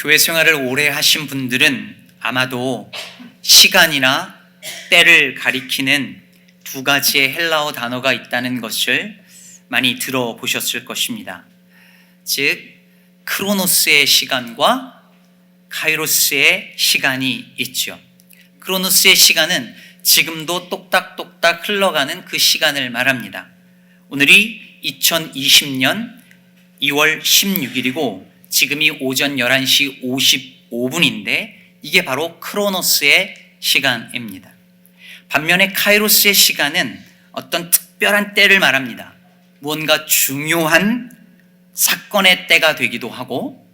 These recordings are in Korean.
교회 생활을 오래 하신 분들은 아마도 시간이나 때를 가리키는 두 가지의 헬라어 단어가 있다는 것을 많이 들어보셨을 것입니다. 즉, 크로노스의 시간과 카이로스의 시간이 있죠. 크로노스의 시간은 지금도 똑딱똑딱 흘러가는 그 시간을 말합니다. 오늘이 2020년 2월 16일이고 지금이 오전 11시 55분인데 이게 바로 크로노스의 시간입니다. 반면에 카이로스의 시간은 어떤 특별한 때를 말합니다. 무언가 중요한 사건의 때가 되기도 하고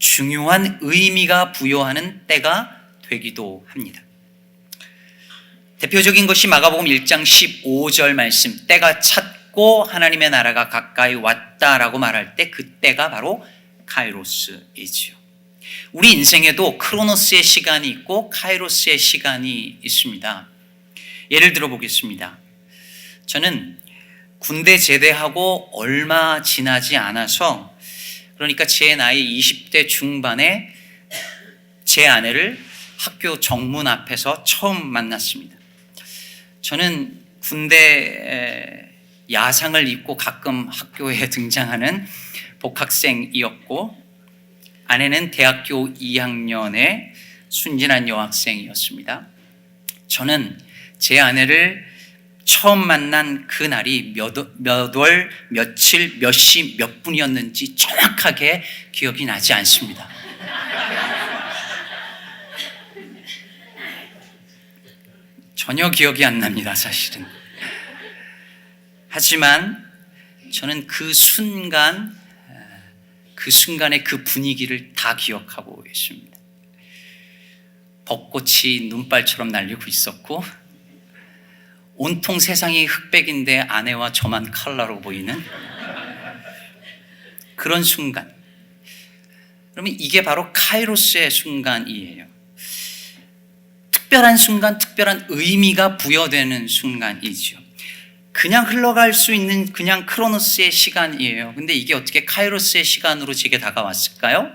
중요한 의미가 부여하는 때가 되기도 합니다. 대표적인 것이 마가복음 1장 15절 말씀, 때가 찼고 하나님의 나라가 가까이 왔다라고 말할 때 그 때가 바로 카이로스이지요. 우리 인생에도 크로노스의 시간이 있고 카이로스의 시간이 있습니다. 예를 들어 보겠습니다. 저는 군대 제대하고 얼마 지나지 않아서, 그러니까 제 나이 20대 중반에 제 아내를 학교 정문 앞에서 처음 만났습니다. 저는 군대 야상을 입고 가끔 학교에 등장하는 복학생이었고 아내는 대학교 2학년의 순진한 여학생이었습니다. 저는 제 아내를 처음 만난 그 날이 몇 월, 며칠, 몇 시, 몇 분이었는지 정확하게 기억이 나지 않습니다. 전혀 기억이 안 납니다, 사실은. 하지만 저는 그 순간의 그 분위기를 다 기억하고 있습니다. 벚꽃이 눈발처럼 날리고 있었고 온통 세상이 흑백인데 아내와 저만 컬러로 보이는 그런 순간. 그러면 이게 바로 카이로스의 순간이에요. 특별한 순간, 특별한 의미가 부여되는 순간이죠. 그냥 흘러갈 수 있는 그냥 크로노스의 시간이에요. 근데 이게 어떻게 카이로스의 시간으로 제게 다가왔을까요?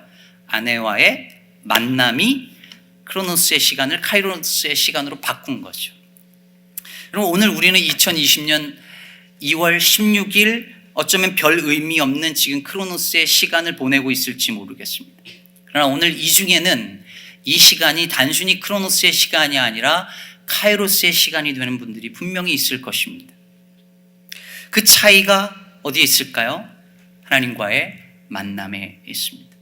아내와의 만남이 크로노스의 시간을 카이로스의 시간으로 바꾼 거죠. 그럼 오늘 우리는 2020년 2월 16일 어쩌면 별 의미 없는 지금 크로노스의 시간을 보내고 있을지 모르겠습니다. 그러나 오늘 이 중에는 이 시간이 단순히 크로노스의 시간이 아니라 카이로스의 시간이 되는 분들이 분명히 있을 것입니다. 그 차이가 어디에 있을까요? 하나님과의 만남에 있습니다.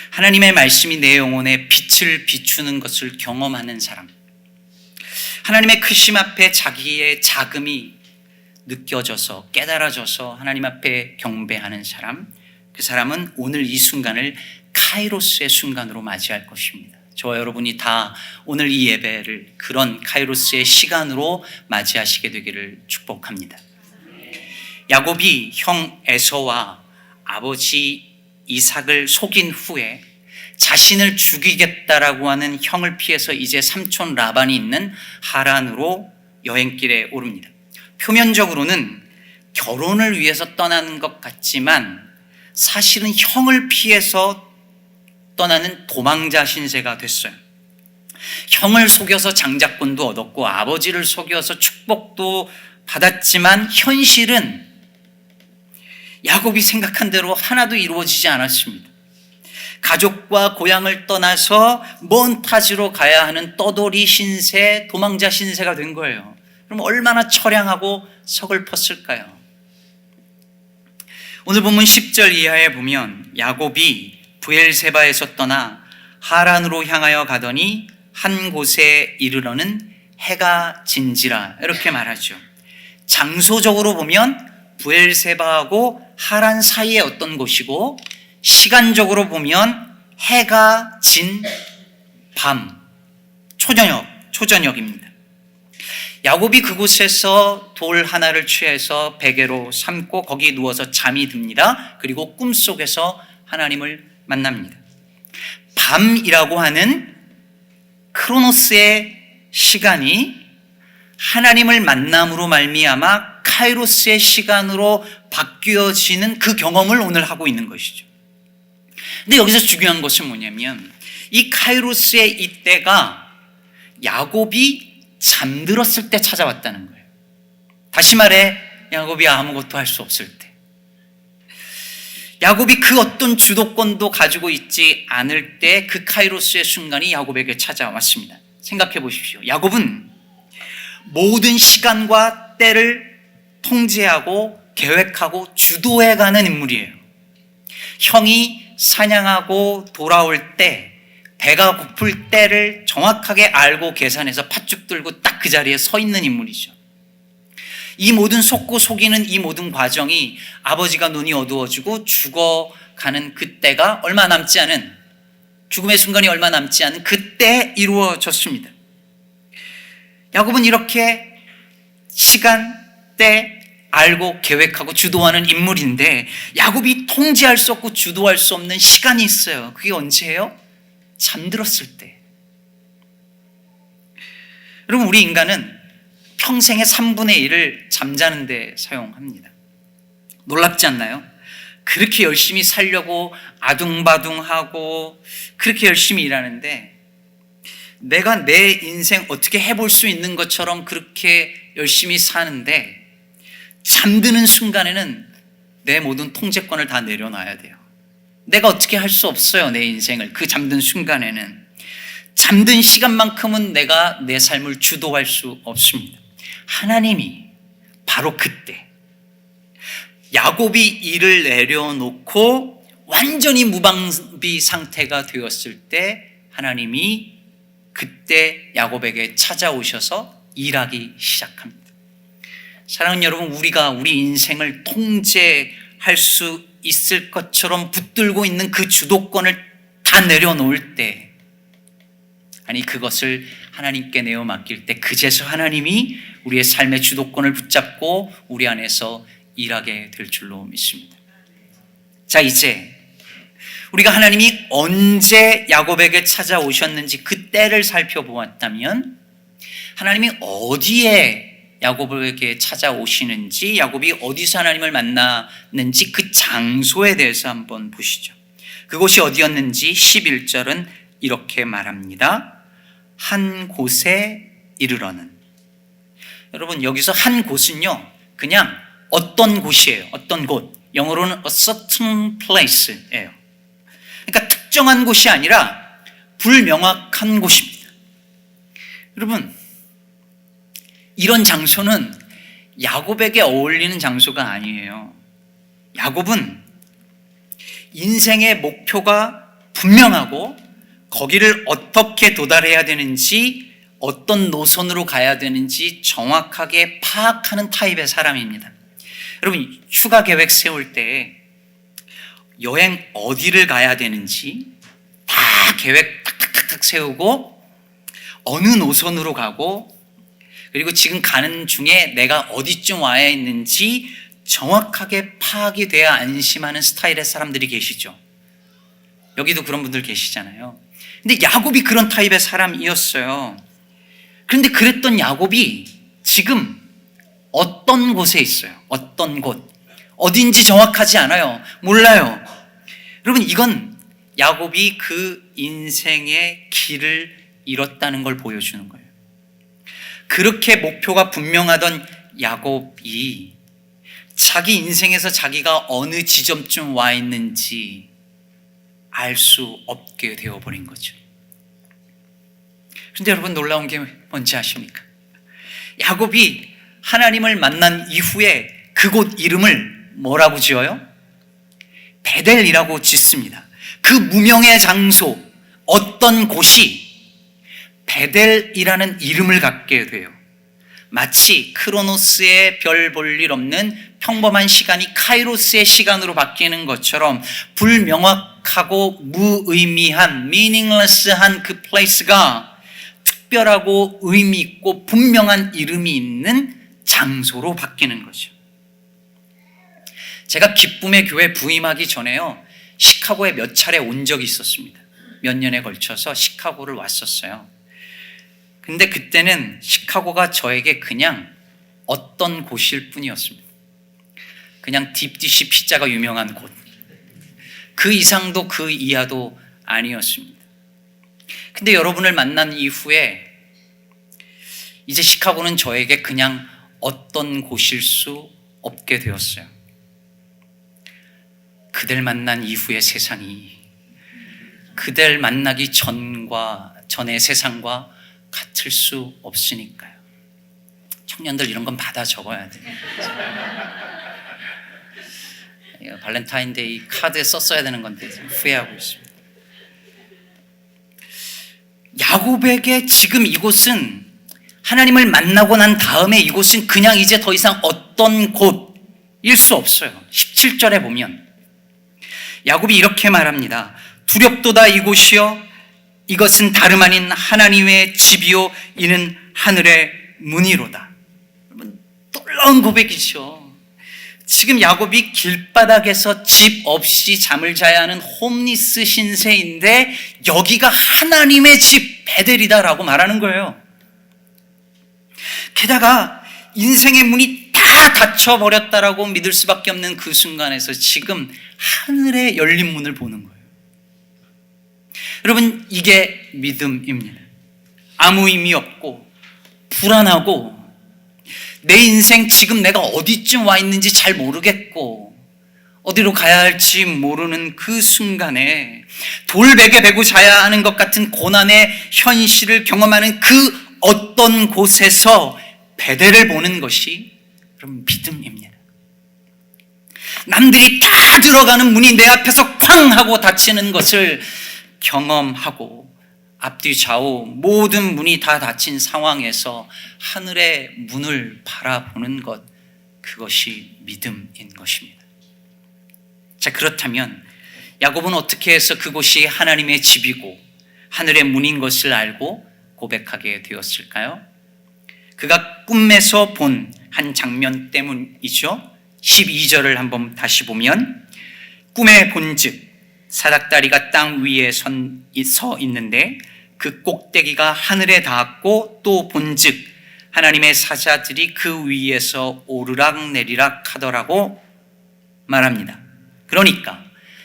하나님의 말씀이 내 영혼에 빛을 비추는 것을 경험하는 사람, 하나님의 크심 앞에 자기의 작음이 느껴져서 깨달아져서 하나님 앞에 경배하는 사람, 그 사람은 오늘 이 순간을 카이로스의 순간으로 맞이할 것입니다. 저와 여러분이 다 오늘 이 예배를 그런 카이로스의 시간으로 맞이하시게 되기를 축복합니다. 야곱이 형 에서와 아버지 이삭을 속인 후에 자신을 죽이겠다라고 하는 형을 피해서 이제 삼촌 라반이 있는 하란으로 여행길에 오릅니다. 표면적으로는 결혼을 위해서 떠나는 것 같지만 사실은 형을 피해서 떠나는 도망자 신세가 됐어요. 형을 속여서 장자권도 얻었고 아버지를 속여서 축복도 받았지만 현실은 야곱이 생각한 대로 하나도 이루어지지 않았습니다. 가족과 고향을 떠나서 먼 타지로 가야 하는 떠돌이 신세, 도망자 신세가 된 거예요. 그럼 얼마나 처량하고 서글펐을까요? 오늘 본문 10절 이하에 보면 야곱이 브엘세바에서 떠나 하란으로 향하여 가더니 한 곳에 이르러는 해가 진지라 이렇게 말하죠. 장소적으로 보면 브엘세바하고 하란 사이에 어떤 곳이고 시간적으로 보면 해가 진 밤, 초저녁입니다. 야곱이 그곳에서 돌 하나를 취해서 베개로 삼고 거기 누워서 잠이 듭니다. 그리고 꿈속에서 하나님을 만납니다. 밤이라고 하는 크로노스의 시간이 하나님을 만남으로 말미암아 카이로스의 시간으로 바뀌어지는 그 경험을 오늘 하고 있는 것이죠. 근데 여기서 중요한 것은 뭐냐면 이 카이로스의 이때가 야곱이 잠들었을 때 찾아왔다는 거예요. 다시 말해 야곱이 아무것도 할 수 없을 때, 야곱이 그 어떤 주도권도 가지고 있지 않을 때 그 카이로스의 순간이 야곱에게 찾아왔습니다. 생각해 보십시오. 야곱은 모든 시간과 때를 통제하고 계획하고 주도해가는 인물이에요. 형이 사냥하고 돌아올 때, 배가 고플 때를 정확하게 알고 계산해서 팥죽 들고 딱 그 자리에 서 있는 인물이죠. 이 모든 속고 속이는 이 모든 과정이 아버지가 눈이 어두워지고 죽어가는 그때가 얼마 남지 않은, 죽음의 순간이 얼마 남지 않은 그때 이루어졌습니다. 야곱은 이렇게 시간, 때 알고 계획하고 주도하는 인물인데, 야곱이 통제할 수 없고 주도할 수 없는 시간이 있어요. 그게 언제예요? 잠들었을 때. 여러분, 우리 인간은 평생의 3분의 1을 잠자는 데 사용합니다. 놀랍지 않나요? 그렇게 열심히 살려고 아둥바둥하고 그렇게 열심히 일하는데, 내가 내 인생 어떻게 해볼 수 있는 것처럼 그렇게 열심히 사는데, 잠드는 순간에는 내 모든 통제권을 다 내려놔야 돼요. 내가 어떻게 할 수 없어요, 내 인생을. 그 잠든 순간에는. 잠든 시간만큼은 내가 내 삶을 주도할 수 없습니다. 하나님이 바로 그때 야곱이 일을 내려놓고 완전히 무방비 상태가 되었을 때, 하나님이 그때 야곱에게 찾아오셔서 일하기 시작합니다. 사랑하는 여러분, 우리가 우리 인생을 통제할 수 있을 것처럼 붙들고 있는 그 주도권을 다 내려놓을 때, 아니 그것을 하나님께 내어 맡길 때, 그제서 하나님이 우리의 삶의 주도권을 붙잡고 우리 안에서 일하게 될 줄로 믿습니다. 자, 이제 우리가 하나님이 언제 야곱에게 찾아오셨는지 그 때를 살펴보았다면, 하나님이 어디에 야곱에게 찾아오시는지, 야곱이 어디서 하나님을 만났는지 그 장소에 대해서 한번 보시죠. 그곳이 어디였는지 11절은 이렇게 말합니다. 한 곳에 이르러는. 여러분, 여기서 한 곳은요, 그냥 어떤 곳이에요. 어떤 곳. 영어로는 a certain place예요. 그러니까 특정한 곳이 아니라 불명확한 곳입니다. 여러분, 이런 장소는 야곱에게 어울리는 장소가 아니에요. 야곱은 인생의 목표가 분명하고 거기를 어떻게 도달해야 되는지, 어떤 노선으로 가야 되는지 정확하게 파악하는 타입의 사람입니다. 여러분, 휴가 계획 세울 때 여행 어디를 가야 되는지 다 계획 탁탁탁 세우고, 어느 노선으로 가고, 그리고 지금 가는 중에 내가 어디쯤 와야 있는지 정확하게 파악이 돼야 안심하는 스타일의 사람들이 계시죠. 여기도 그런 분들 계시잖아요. 근데 야곱이 그런 타입의 사람이었어요. 그런데 그랬던 야곱이 지금 어떤 곳에 있어요. 어떤 곳. 어딘지 정확하지 않아요. 몰라요. 여러분, 이건 야곱이 그 인생의 길을 잃었다는 걸 보여주는 거예요. 그렇게 목표가 분명하던 야곱이 자기 인생에서 자기가 어느 지점쯤 와 있는지 알 수 없게 되어버린 거죠. 그런데 여러분, 놀라운 게 뭔지 아십니까? 야곱이 하나님을 만난 이후에 그곳 이름을 뭐라고 지어요? 베델이라고 짓습니다. 그 무명의 장소, 어떤 곳이 베델이라는 이름을 갖게 돼요. 마치 크로노스의 별 볼 일 없는 평범한 시간이 카이로스의 시간으로 바뀌는 것처럼 불명확하고 무의미한, meaningless한 그 place가 특별하고 의미 있고 분명한 이름이 있는 장소로 바뀌는 거죠. 제가 기쁨의 교회 부임하기 전에요, 시카고에 몇 차례 온 적이 있었습니다. 몇 년에 걸쳐서 시카고를 왔었어요. 근데 그때는 시카고가 저에게 그냥 어떤 곳일 뿐이었습니다. 그냥 딥디시 피자가 유명한 곳, 그 이상도 그 이하도 아니었습니다. 근데 여러분을 만난 이후에 이제 시카고는 저에게 그냥 어떤 곳일 수 없게 되었어요. 그댈 만난 이후의 세상이 그댈 만나기 전의 세상과 같을 수 없으니까요. 청년들 이런 건 받아 적어야 돼요. 발렌타인데이 카드에 썼어야 되는 건데 후회하고 있습니다. 야곱에게 지금 이곳은 하나님을 만나고 난 다음에 이곳은 그냥 이제 더 이상 어떤 곳일 수 없어요. 17절에 보면 야곱이 이렇게 말합니다. 두렵도다 이곳이여 이것은 다름 아닌 하나님의 집이요 이는 하늘의 문이로다. 여러분 놀라운 고백이죠. 지금 야곱이 길바닥에서 집 없이 잠을 자야 하는 홈리스 신세인데 여기가 하나님의 집 베델이다라고 말하는 거예요. 게다가 인생의 문이 다 닫혀버렸다라고 믿을 수밖에 없는 그 순간에서 지금 하늘의 열린 문을 보는 거예요. 여러분 이게 믿음입니다. 아무 의미 없고 불안하고 내 인생 지금 내가 어디쯤 와 있는지 잘 모르겠고 어디로 가야 할지 모르는 그 순간에 돌베개 베고 자야 하는 것 같은 고난의 현실을 경험하는 그 어떤 곳에서 베델을 보는 것이 여러분 믿음입니다. 남들이 다 들어가는 문이 내 앞에서 쾅 하고 닫히는 것을 경험하고 앞뒤 좌우 모든 문이 다 닫힌 상황에서 하늘의 문을 바라보는 것, 그것이 믿음인 것입니다. 자, 그렇다면 야곱은 어떻게 해서 그곳이 하나님의 집이고 하늘의 문인 것을 알고 고백하게 되었을까요? 그가 꿈에서 본 한 장면 때문이죠. 12절을 한번 다시 보면 꿈에 본즉 사닥다리가 땅 위에 서 있는데 그 꼭대기가 하늘에 닿았고 또 본즉 하나님의 사자들이 그 위에서 오르락내리락 하더라고 말합니다. 그러니까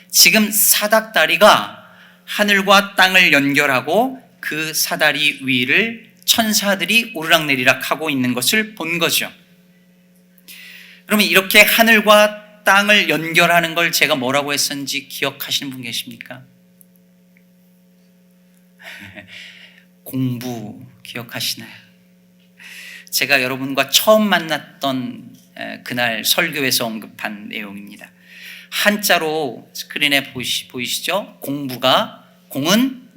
지금 사닥다리가 하늘과 땅을 연결하고 그 사다리 위를 천사들이 오르락내리락 하고 있는 것을 본 거죠. 그러면 이렇게 하늘과 땅을 연결하는 걸 제가 뭐라고 했었는지 기억하시는 분 계십니까? 공부 기억하시나요? 제가 여러분과 처음 만났던 그날 설교에서 언급한 내용입니다. 한자로 스크린에 보이시죠? 공은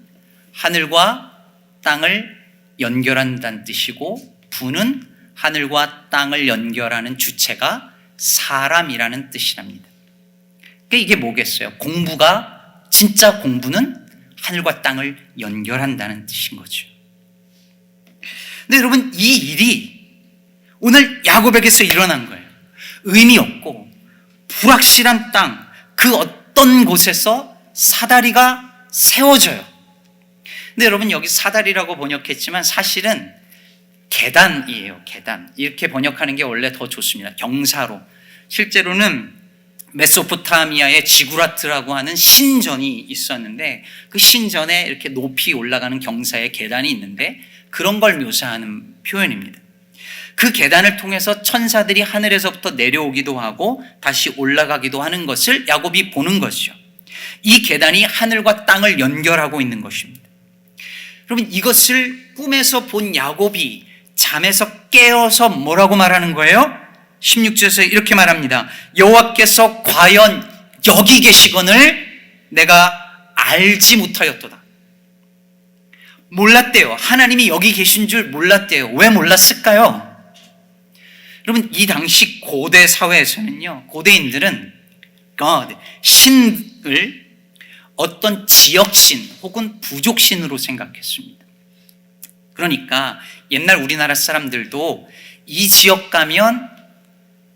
하늘과 땅을 연결한다는 뜻이고 부는 하늘과 땅을 연결하는 주체가 사람이라는 뜻이랍니다. 그러니까 이게 뭐겠어요? 공부가 진짜 공부는 하늘과 땅을 연결한다는 뜻인 거죠. 근데 여러분 이 일이 오늘 야곱에게서 일어난 거예요. 의미 없고 불확실한 땅, 그 어떤 곳에서 사다리가 세워져요. 근데 여러분 여기 사다리라고 번역했지만 사실은 계단이에요. 계단. 이렇게 번역하는 게 원래 더 좋습니다. 경사로. 실제로는 메소포타미아의 지구라트라고 하는 신전이 있었는데 그 신전에 이렇게 높이 올라가는 경사의 계단이 있는데 그런 걸 묘사하는 표현입니다. 그 계단을 통해서 천사들이 하늘에서부터 내려오기도 하고 다시 올라가기도 하는 것을 야곱이 보는 것이죠. 이 계단이 하늘과 땅을 연결하고 있는 것입니다. 여러분 이것을 꿈에서 본 야곱이 잠에서 깨어서 뭐라고 말하는 거예요? 16절에서 이렇게 말합니다. 여호와께서 과연 여기 계시거늘 내가 알지 못하였도다. 몰랐대요. 하나님이 여기 계신 줄 몰랐대요. 왜 몰랐을까요? 여러분 이 당시 고대 사회에서는요, 고대인들은 신을 어떤 지역신 혹은 부족신으로 생각했습니다. 그러니까 옛날 우리나라 사람들도 이 지역 가면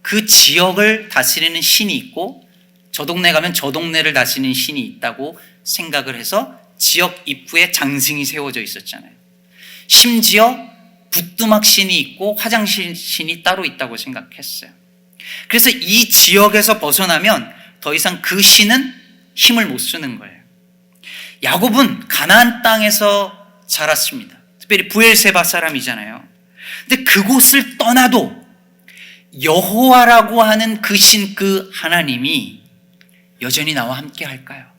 그 지역을 다스리는 신이 있고 저 동네 가면 저 동네를 다스리는 신이 있다고 생각을 해서 지역 입구에 장승이 세워져 있었잖아요. 심지어 부뚜막 신이 있고 화장실 신이 따로 있다고 생각했어요. 그래서 이 지역에서 벗어나면 더 이상 그 신은 힘을 못 쓰는 거예요. 야곱은 가나안 땅에서 자랐습니다. 특별히 브엘세바 사람이잖아요. 근데 그곳을 떠나도 여호와라고 하는 그 신, 그 하나님이 여전히 나와 함께 할까요?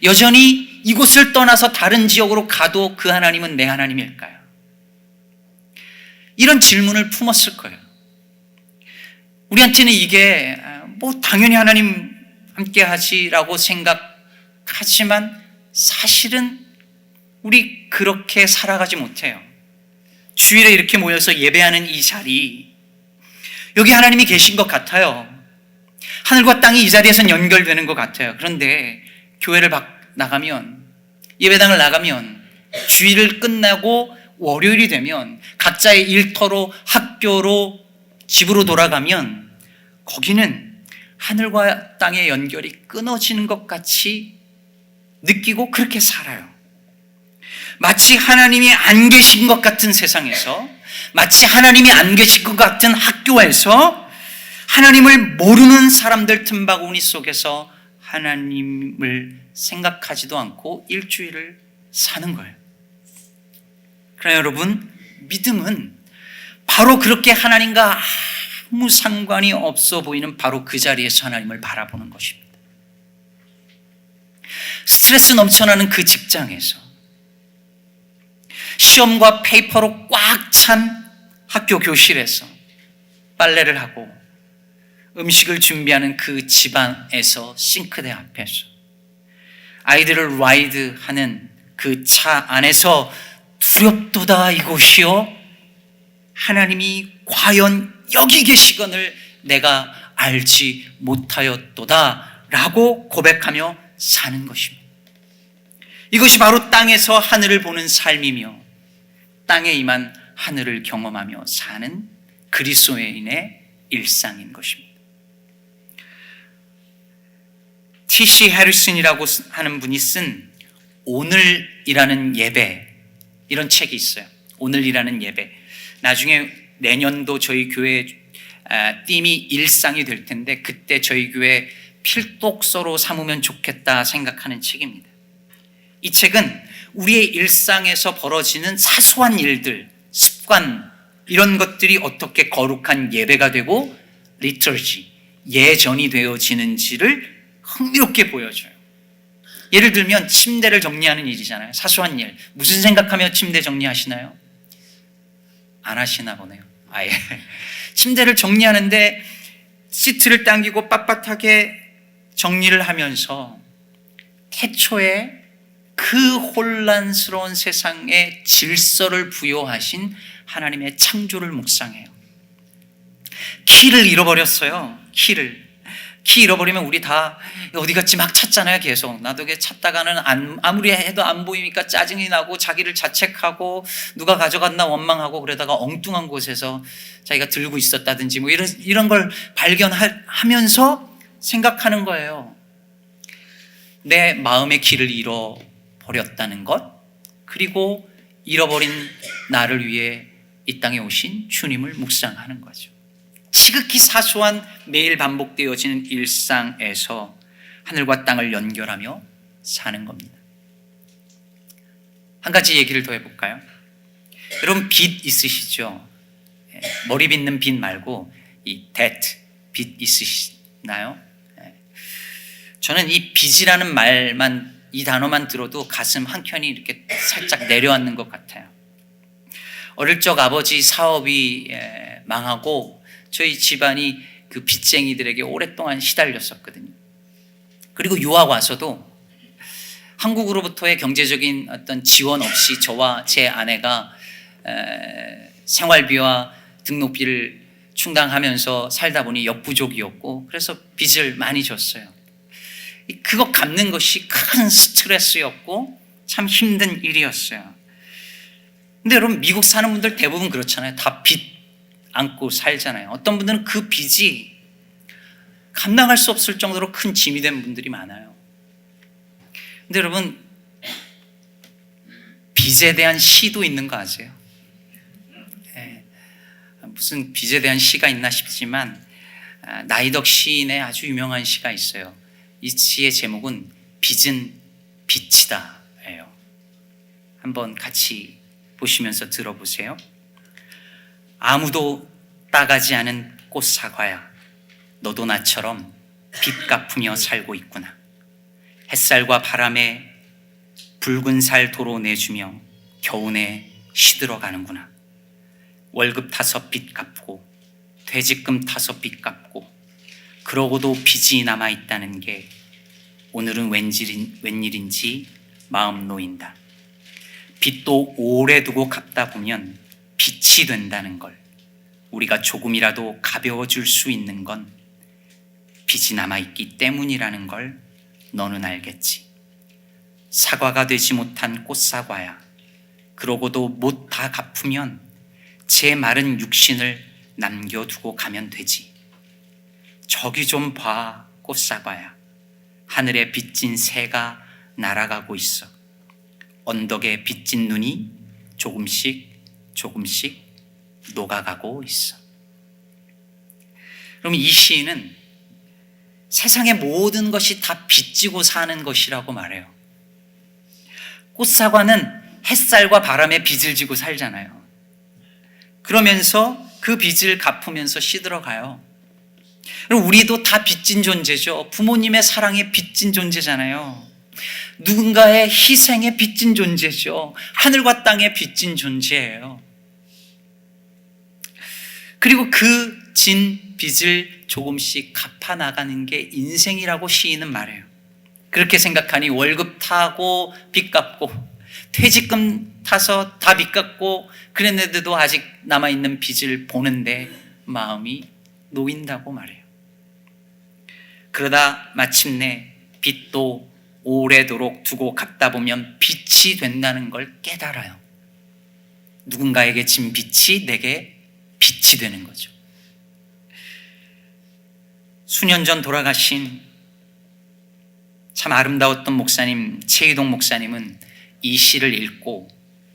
여전히 이곳을 떠나서 다른 지역으로 가도 그 하나님은 내 하나님일까요? 이런 질문을 품었을 거예요. 우리한테는 이게 당연히 하나님 함께 하지라고 생각하지만 사실은 우리 그렇게 살아가지 못해요. 주일에 이렇게 모여서 예배하는 이 자리, 여기 하나님이 계신 것 같아요. 하늘과 땅이 이 자리에서 연결되는 것 같아요. 그런데 교회를 나가면, 예배당을 나가면, 주일을 끝나고 월요일이 되면 각자의 일터로, 학교로, 집으로 돌아가면 거기는 하늘과 땅의 연결이 끊어지는 것 같이 느끼고 그렇게 살아요. 마치 하나님이 안 계신 것 같은 세상에서, 마치 하나님이 안 계신 것 같은 학교에서 하나님을 모르는 사람들 틈바구니 속에서 하나님을 생각하지도 않고 일주일을 사는 거예요. 그러나 여러분, 믿음은 바로 그렇게 하나님과 아무 상관이 없어 보이는 바로 그 자리에서 하나님을 바라보는 것입니다. 스트레스 넘쳐나는 그 직장에서, 시험과 페이퍼로 꽉 찬 학교 교실에서, 빨래를 하고 음식을 준비하는 그 집안에서, 싱크대 앞에서, 아이들을 라이드하는 그 차 안에서 두렵도다 이곳이요, 하나님이 과연 여기 계시거늘 내가 알지 못하였도다 라고 고백하며 사는 것입니다. 이것이 바로 땅에서 하늘을 보는 삶이며 땅에 임한 하늘을 경험하며 사는 그리스도인의 일상인 것입니다. T.C. 해리슨이라고 하는 분이 쓴 오늘이라는 예배, 이런 책이 있어요. 오늘이라는 예배. 나중에 내년도 저희 교회 띠이 일상이 될 텐데 그때 저희 교회 필독서로 삼으면 좋겠다 생각하는 책입니다. 이 책은 우리의 일상에서 벌어지는 사소한 일들, 습관, 이런 것들이 어떻게 거룩한 예배가 되고 리터지, 예전이 되어지는지를 흥미롭게 보여줘요. 예를 들면 침대를 정리하는 일이잖아요. 사소한 일. 무슨 생각하며 침대 정리하시나요? 안 하시나 보네요. 아예. 침대를 정리하는데 시트를 당기고 빳빳하게 정리를 하면서 태초에 그 혼란스러운 세상에 질서를 부여하신 하나님의 창조를 묵상해요. 키를 잃어버렸어요. 키 잃어버리면 우리 다 어디 갔지 막 찾잖아요. 계속 나도 찾다가는 아무리 해도 안 보이니까 짜증이 나고 자기를 자책하고 누가 가져갔나 원망하고 그러다가 엉뚱한 곳에서 자기가 들고 있었다든지 뭐 이런 걸 발견하면서 생각하는 거예요. 내 마음의 길을 잃어버렸다는 것, 그리고 잃어버린 나를 위해 이 땅에 오신 주님을 묵상하는 거죠. 지극히 사소한 매일 반복되어지는 일상에서 하늘과 땅을 연결하며 사는 겁니다. 한 가지 얘기를 더 해볼까요? 여러분 빚 있으시죠? 머리 빚는 빚 말고 이 debt, 빚 있으시나요? 저는 이 빚이라는 말만, 이 단어만 들어도 가슴 한켠이 이렇게 살짝 내려앉는 것 같아요. 어릴 적 아버지 사업이 망하고 저희 집안이 그 빚쟁이들에게 오랫동안 시달렸었거든요. 그리고 유학 와서도 한국으로부터의 경제적인 어떤 지원 없이 저와 제 아내가 생활비와 등록비를 충당하면서 살다 보니 역부족이었고, 그래서 빚을 많이 졌어요. 그거 갚는 것이 큰 스트레스였고 참 힘든 일이었어요. 근데 여러분, 미국 사는 분들 대부분 그렇잖아요. 다 빚 안고 살잖아요. 어떤 분들은 그 빚이 감당할 수 없을 정도로 큰 짐이 된 분들이 많아요. 근데 여러분, 빚에 대한 시도 있는 거 아세요? 무슨 빚에 대한 시가 있나 싶지만 나이덕 시인의 아주 유명한 시가 있어요. 이 시의 제목은 빚은 빛이다 예요. 한번 같이 보시면서 들어보세요. 아무도 따가지 않은 꽃사과야, 너도 나처럼 빚 갚으며 살고 있구나. 햇살과 바람에 붉은 살 도로 내주며 겨우내 시들어가는구나. 월급 타서 빚 갚고 퇴직금 타서 빚 갚고 그러고도 빚이 남아있다는 게 오늘은 웬일인지 마음 놓인다. 빚도 오래 두고 갚다 보면 빛이 된다는 걸, 우리가 조금이라도 가벼워질 수 있는 건 빚이 남아있기 때문이라는 걸 너는 알겠지. 사과가 되지 못한 꽃사과야, 그러고도 못 다 갚으면 제 마른 육신을 남겨두고 가면 되지. 저기 좀 봐, 꽃사과야. 하늘에 빚진 새가 날아가고 있어. 언덕에 빚진 눈이 조금씩 녹아가고 있어. 그럼 이 시인은 세상의 모든 것이 다 빚지고 사는 것이라고 말해요. 꽃사과는 햇살과 바람에 빚을 지고 살잖아요. 그러면서 그 빚을 갚으면서 시들어가요. 그리고 우리도 다 빚진 존재죠. 부모님의 사랑에 빚진 존재잖아요. 누군가의 희생에 빚진 존재죠. 하늘과 땅에 빚진 존재예요. 그리고 그 진 빚을 조금씩 갚아나가는 게 인생이라고 시인은 말해요. 그렇게 생각하니 월급 타고 빚 갚고 퇴직금 타서 다 빚 갚고 그랬는데도 아직 남아있는 빚을 보는데 마음이 놓인다고 말해요. 그러다 마침내 빚도 오래도록 두고 갚다 보면 빚이 된다는 걸 깨달아요. 누군가에게 진 빚이 내게 빚이 되는 거죠. 수년 전 돌아가신 참 아름다웠던 목사님 최희동 목사님은 이 시를 읽고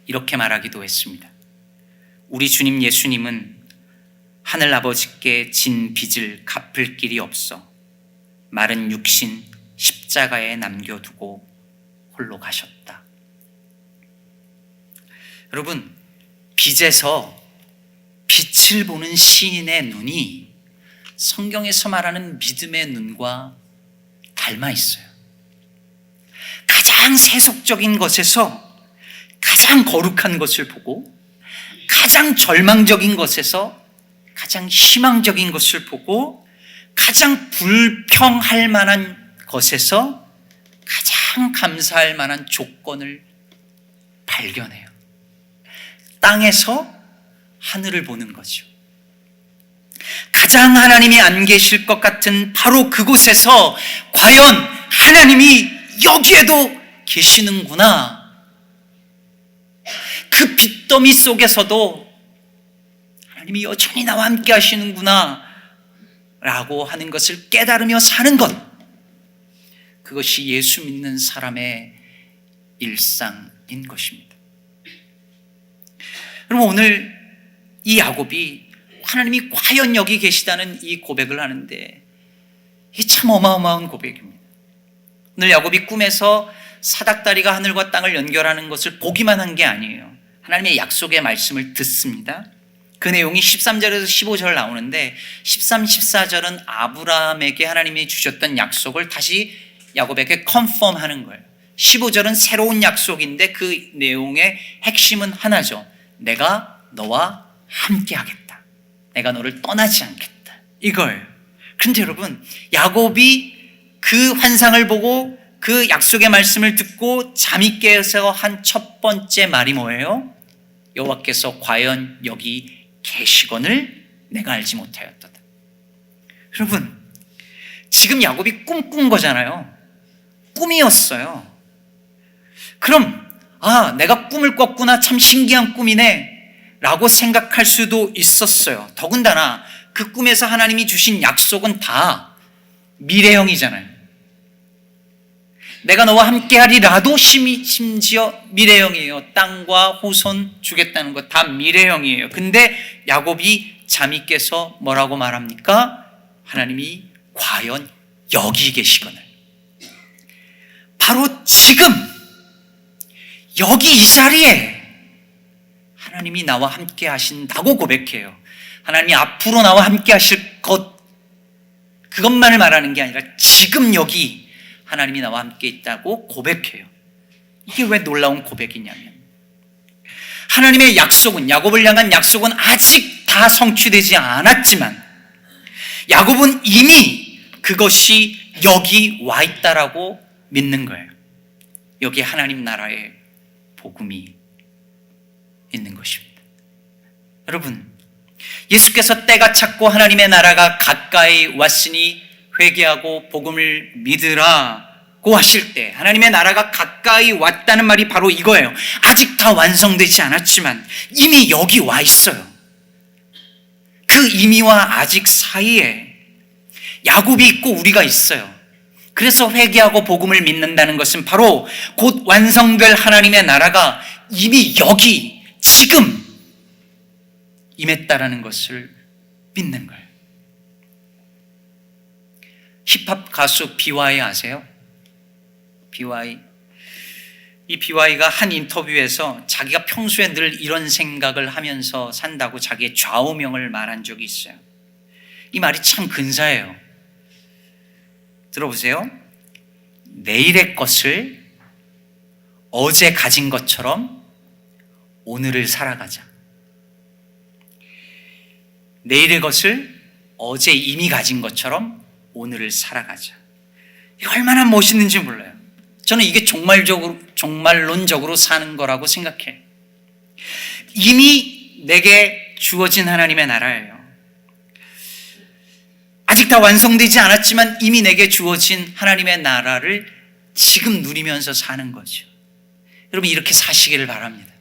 이렇게 말하기도 했습니다. 우리 주님 예수님은 하늘 아버지께 진 빚을 갚을 길이 없어 마른 육신 십자가에 남겨두고 홀로 가셨다. 여러분, 빚에서 빛을 보는 시인의 눈이 성경에서 말하는 믿음의 눈과 닮아 있어요. 가장 세속적인 것에서 가장 거룩한 것을 보고 가장 절망적인 것에서 가장 희망적인 것을 보고 가장 불평할 만한 것에서 가장 감사할 만한 조건을 발견해요. 땅에서 하늘을 보는 거죠. 가장 하나님이 안 계실 것 같은 바로 그곳에서 과연 하나님이 여기에도 계시는구나. 그 빚더미 속에서도 하나님이 여전히 나와 함께 하시는구나 라고 하는 것을 깨달으며 사는 것, 그것이 예수 믿는 사람의 일상인 것입니다. 그럼 오늘 이 야곱이 하나님이 과연 여기 계시다는 이 고백을 하는데 이게 참 어마어마한 고백입니다. 오늘 야곱이 꿈에서 사닥다리가 하늘과 땅을 연결하는 것을 보기만 한 게 아니에요. 하나님의 약속의 말씀을 듣습니다. 그 내용이 13절에서 15절 나오는데 13, 14절은 아브라함에게 하나님이 주셨던 약속을 다시 야곱에게 컨펌하는 거예요. 15절은 새로운 약속인데 그 내용의 핵심은 하나죠. 내가 너와 함께 하겠다. 내가 너를 떠나지 않겠다. 이걸. 그런데 여러분, 야곱이 그 환상을 보고 그 약속의 말씀을 듣고 잠이 깨서 한 첫 번째 말이 뭐예요? 여호와께서 과연 여기 계시거늘 내가 알지 못하였도다. 여러분, 지금 야곱이 꿈꾼 거잖아요. 꿈이었어요. 그럼 내가 꿈을 꿨구나, 참 신기한 꿈이네 라고 생각할 수도 있었어요. 더군다나 그 꿈에서 하나님이 주신 약속은 다 미래형이잖아요. 내가 너와 함께하리라도 심지어 미래형이에요. 땅과 후손 주겠다는 것 다 미래형이에요. 근데 야곱이 잠이 깨서 뭐라고 말합니까? 하나님이 과연 여기 계시거늘 바로 지금 여기 이 자리에 하나님이 나와 함께 하신다고 고백해요. 하나님이 앞으로 나와 함께 하실 것, 그것만을 말하는 게 아니라 지금 여기 하나님이 나와 함께 있다고 고백해요. 이게 왜 놀라운 고백이냐면, 하나님의 약속은, 야곱을 향한 약속은 아직 다 성취되지 않았지만 야곱은 이미 그것이 여기 와 있다라고 믿는 거예요. 여기 하나님 나라의 복음이 있는 것입니다. 여러분, 예수께서 때가 찼고 하나님의 나라가 가까이 왔으니 회개하고 복음을 믿으라고 하실 때, 하나님의 나라가 가까이 왔다는 말이 바로 이거예요. 아직 다 완성되지 않았지만 이미 여기 와 있어요. 그 이미와 아직 사이에 야곱이 있고 우리가 있어요. 그래서 회개하고 복음을 믿는다는 것은 바로 곧 완성될 하나님의 나라가 이미 여기 지금 임했다라는 것을 믿는 거예요. 힙합 가수 BY 아세요? BY. 이 BY가 한 인터뷰에서 자기가 평소에 늘 이런 생각을 하면서 산다고 자기의 좌우명을 말한 적이 있어요. 이 말이 참 근사해요. 들어보세요. 내일의 것을 어제 가진 것처럼 오늘을 살아가자. 내일의 것을 어제 이미 가진 것처럼 오늘을 살아가자. 이거 얼마나 멋있는지 몰라요. 저는 이게 종말론적으로 사는 거라고 생각해요. 이미 내게 주어진 하나님의 나라예요. 아직 다 완성되지 않았지만 이미 내게 주어진 하나님의 나라를 지금 누리면서 사는 거죠. 여러분, 이렇게 사시기를 바랍니다.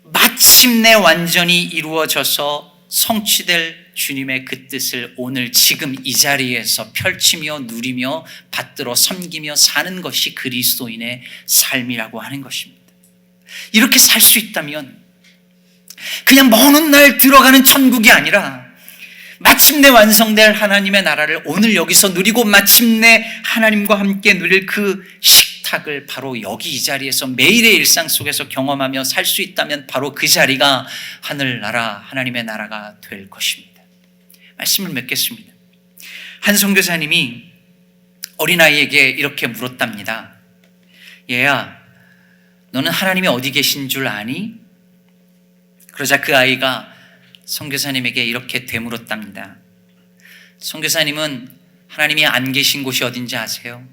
마침내 완전히 이루어져서 성취될 주님의 그 뜻을 오늘 지금 이 자리에서 펼치며 누리며 받들어 섬기며 사는 것이 그리스도인의 삶이라고 하는 것입니다. 이렇게 살 수 있다면 그냥 먼 훗날 들어가는 천국이 아니라 마침내 완성될 하나님의 나라를 오늘 여기서 누리고 마침내 하나님과 함께 누릴 그 식탁을 바로 여기 이 자리에서 매일의 일상 속에서 경험하며 살 수 있다면 바로 그 자리가 하늘나라, 하나님의 나라가 될 것입니다. 말씀을 맺겠습니다. 한 선교사님이 어린아이에게 이렇게 물었답니다. 얘야, 너는 하나님이 어디 계신 줄 아니? 그러자 그 아이가 선교사님에게 이렇게 되물었답니다. 선교사님은 하나님이 안 계신 곳이 어딘지 아세요?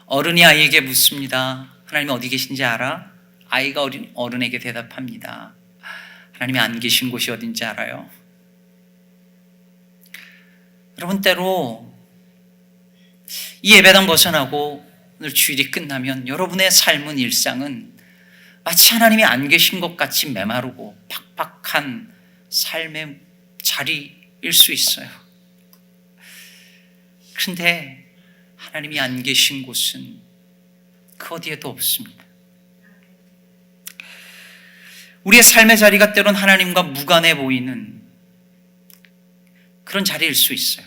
어른이 아이에게 묻습니다. 하나님이 어디 계신지 알아? 아이가 어른에게 대답합니다. 하나님이 안 계신 곳이 어딘지 알아요? 여러분, 때로 이 예배당 벗어나고 오늘 주일이 끝나면 여러분의 삶은, 일상은 마치 하나님이 안 계신 것 같이 메마르고 팍팍한 삶의 자리일 수 있어요. 그런데 하나님이 안 계신 곳은 그 어디에도 없습니다. 우리의 삶의 자리가 때론 하나님과 무관해 보이는 그런 자리일 수 있어요.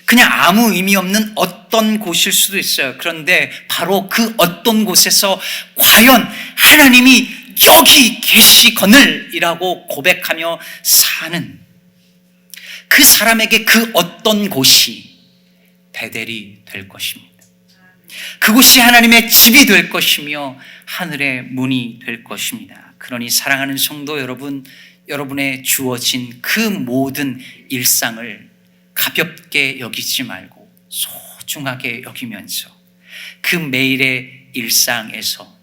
그냥 아무 의미 없는 어떤 곳일 수도 있어요. 그런데 바로 그 어떤 곳에서 과연 하나님이 여기 계시거늘이라고 고백하며 사는 그 사람에게 그 어떤 곳이 베델이 될 것입니다. 그곳이 하나님의 집이 될 것이며 하늘의 문이 될 것입니다. 그러니 사랑하는 성도 여러분, 여러분의 주어진 그 모든 일상을 가볍게 여기지 말고 소중하게 여기면서 그 매일의 일상에서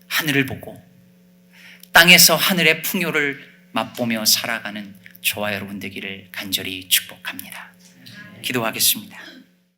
하늘을 보고 땅에서 하늘의 풍요를 맛보며 살아가는 저와 여러분 되기를 간절히 축복합니다. 기도하겠습니다.